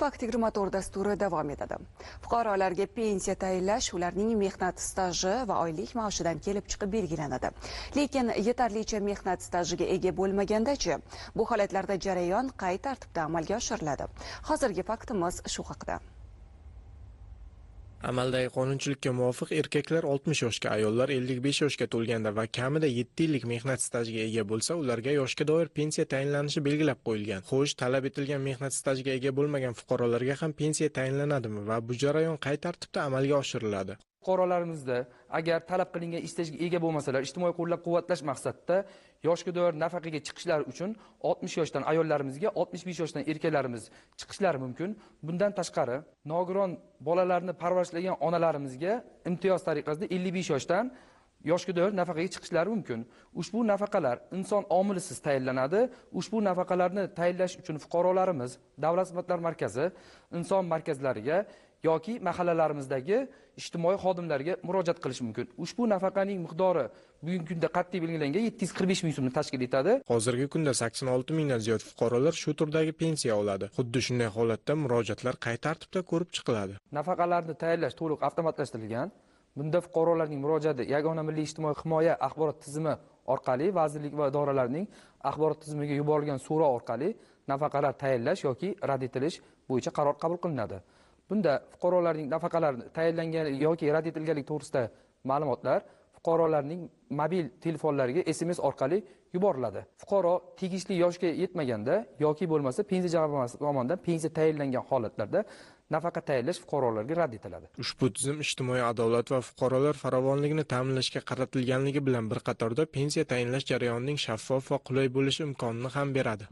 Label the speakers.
Speaker 1: Faktigrimator dasturi davom etadi. Fuqarolarga pensiya tayinlash ularning mehnat staji va oylik maoshidan kelib chiqib belgilanadi. Lekin yetarlicha mehnat stajiga ega bo'lmaganda-chi, bu holatlarda jarayon qay tartibda amalga oshiriladi? Hozirgi faktimiz shu haqida.
Speaker 2: Amaldagi qonunchilikka muvofiq erkaklar 60 yoshga, ayollar 55 yoshga to'lganda va kamida 7 yillik mehnat stajiga ega bo'lsa, ularga yoshga doir pensiya tayinlanishi belgilab qo'yilgan. Xo'sh, talab etilgan mehnat stajiga ega bo'lmagan fuqarolarga ham pensiya tayinlanadimi va bu jarayon qay tartibda amalga oshiriladi?
Speaker 3: Fuqarolarimizda agar talab qilingan istajga ega bo'lmasalar, ijtimoiy qo'llab-quvvatlash maqsadida yoshga doir nafaqaga chiqishlari uchun 60 yoshdan ayollarimizga, 65 yoshdan erkaklarimiz chiqishlari mumkin. Bundan tashqari, nogiron bolalarni parvarishlagan onalarimizga imtiyoz tariqasida 55 yoshdan yoshga doir nafaqaga chiqishlari mumkin. Ushbu nafaqalar inson omilisiz tayinlanadi. Ushbu nafaqalarni tayinlash uchun fuqarolarimiz Davlat xizmatlari markazi, inson markazlariga yoki mahallalarimizdagi ijtimoiy xodimlarga murojaat qilish mumkin. Ushbu nafaqaning miqdori bugungi kunda qat'iy belgilangan 745 ming so'mni tashkil etadi.
Speaker 2: Hozirgi kunda 86 mingdan ziyod fuqarolar shu turdagi pensiya oladi. Xuddi shunday holatda murojaatlar qay tartibda ko'rib chiqiladi?
Speaker 3: Nafaqalarni tayinlash to'liq avtomatlashtirilgan. Bunda fuqarolarning murojaati Yagona milliy ijtimoiy himoya axborot tizimi orqali vazirlik va idoralarning axborot tizimiga yuborilgan so'rov orqali nafaqalar tayinlash yoki rad etilish bo'yicha qaror qabul qilinadi. Bunda fuqarolarning nafaqalarini tayinlangan yoki rad etilganligi to'g'risida ma'lumotlar fuqarolarning mobil telefonlariga SMS orqali yuboriladi. Fuqaro tegishli yoshga yetmaganda yoki bo'lmasa pensiya jamg'armasi tomonidan pensiya tayinlangan holatlarda nafaqa tayinlash fuqarolarga rad etiladi.
Speaker 2: Ushbu tizim ijtimoiy adolat va fuqarolar farovonligini ta'minlashga qaratilganligi bilan bir qatorda pensiya tayinlash jarayonining shaffof va qulay bo'lishi imkonini ham beradi.